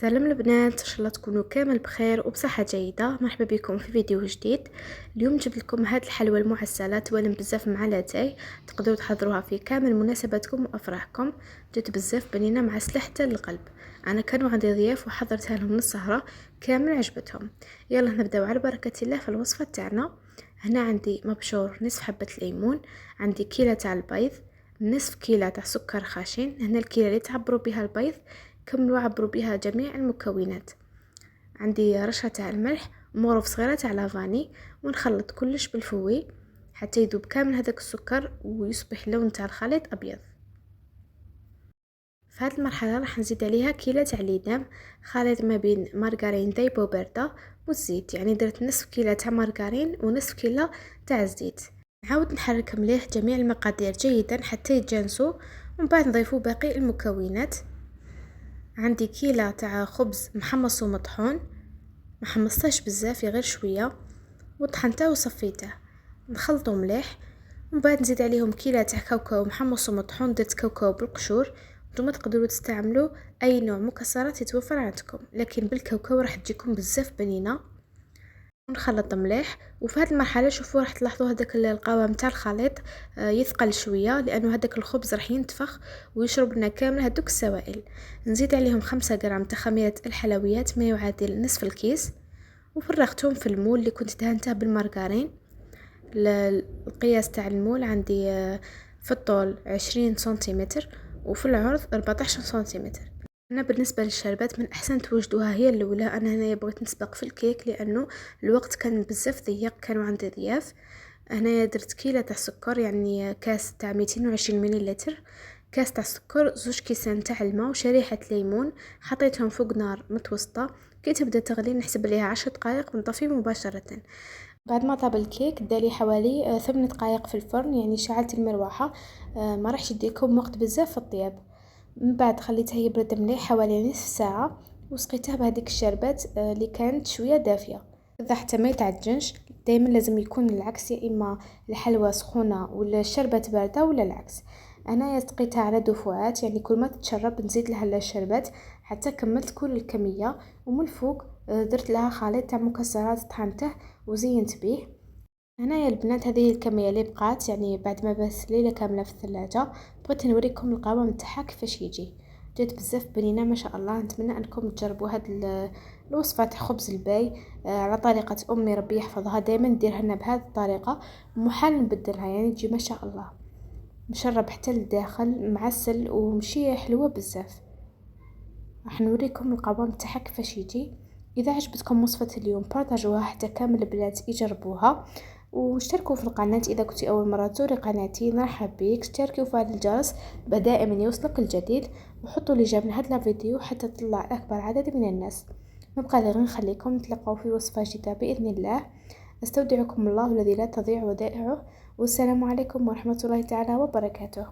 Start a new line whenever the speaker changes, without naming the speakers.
سلام البنات، ان شاء الله تكونوا كامل بخير وبصحه جيده. مرحبا بكم في فيديو جديد. اليوم جبت لكم هاد الحلوى المعسله توالم بزاف مع لاتاي، تقدروا تحضروها في كامل مناسباتكم وافراحكم. جات بزاف بنينه معسله حتى للقلب. انا كانوا عندي ضياف وحضرتها لهم من السهره كامل، عجبتهم. يلا نبداو على بركه الله في الوصفه تاعنا. هنا عندي مبشور نصف حبه الليمون، عندي كيلة تاع البيض، نصف كيلة تاع سكر خاشن. هنا الكيلة اللي تعبروا بها البيض كملوا عبروا بها جميع المكونات. عندي رشة تاع الملح ومغرف صغيرة تاع لافاني، ونخلط كلش بالفوي حتى يذوب كامل هذاك السكر ويصبح اللون تاع الخليط ابيض. في هذه المرحله راح نزيد عليها كيلة تاع ليدام، خليط ما بين مارغرين دايبه وبارده والزيت، يعني درت نصف كيلة تاع مارغرين ونصف كيلة تاع الزيت. نعاود نحرك مليح جميع المقادير جيدا حتى يتجانسوا، ومن بعد نضيفوا باقي المكونات. عندي كيلة تاع خبز محمص ومطحون، محمصتهش بزاف غير شويه، وطحنته وصفيته. نخلطو مليح، ومن بعد نزيد عليهم كيلة تاع كاوكاو محمص ومطحون، درت كاوكاو بالقشور. نتوما تقدروا تستعملوا اي نوع مكسرات يتوفر عندكم، لكن بالكاوكاو راح تجيكم بزاف بنينه. ونخلط مليح. وفي هذه المرحله شوفوا راح تلاحظوا هذاك القوام تاع الخليط يثقل شويه، لانه هذاك الخبز راح ينتفخ ويشرب لنا كامل هذوك السوائل. نزيد عليهم 5 غرام تاع خميره الحلويات، ما يعادل نصف الكيس، وفرغتهم في المول اللي كنت دهنته بالمارغرين. القياس تاع المول عندي في الطول 20 سنتيمتر وفي العرض 14 سنتيمتر. انا بالنسبه للشربات من احسن توجدوها هي الاولى. انا هنا بغيت نسبق في الكيك لانه الوقت كان بزاف ضيق، كانوا عندي ضياف. هنا درت كيلة تاع السكر، يعني كاس تاع 220 مليلتر، كاس تاع السكر، 2 كيسان تاع الماء وشريحه ليمون. حطيتهم فوق نار متوسطه، كي تبدا تغلي نحسب عليها 10 دقائق ونطفي مباشره. بعد ما طاب الكيك دالي حوالي 8 دقائق في الفرن، يعني شعلت المروحه. ما راحش يديكم وقت بزاف في الطياب. من بعد خليتها يبرد مليح حوالي نصف ساعه، وسقيته بهذيك الشربات اللي كانت شويه دافيه. اذا حتى ما يتعجنش، دائما لازم يكون العكس، يا اما الحلوى سخونه ولا الشربات بارده ولا العكس. انا سقيتها على دفعات، يعني كل ما تتشرب نزيد لها الشربات حتى كملت كل الكميه. ومن الفوق درت لها خليط تاع مكسرات طحنته وزينت به. هنا يا البنات هذه الكميه اللي بقات، يعني بعد ما بات ليله كامله في الثلاجه. بغيت نوريكم القوام تاعها كيفاش يجي. جات بزاف بنينه ما شاء الله. نتمنى انكم تجربوا هاد الوصفه تاع خبز الباي على طريقه امي، ربي يحفظها، دائما نديرها لنا بهذه الطريقه، محال نبدلها، يعني تجي ما شاء الله مشرب حتى للداخل، معسل ومشي حلوه بزاف. راح نوريكم القوام تاعها كيفاش يجي. اذا عجبتكم وصفه اليوم بارطاجوها حتى كامل البنات يجربوها، واشتركوا في القناه اذا كنتي اول مره تزوري قناتي. مرحبا بك، اشتركي وفعل الجرس دائما يوصلك الجديد، وحطوا لي جيم لهذا الفيديو حتى تطلع اكبر عدد من الناس. ما بقى غير نخليكم نتلقاو في وصفه جديده باذن الله. استودعكم الله الذي لا تضيع ودائعه، والسلام عليكم ورحمه الله تعالى وبركاته.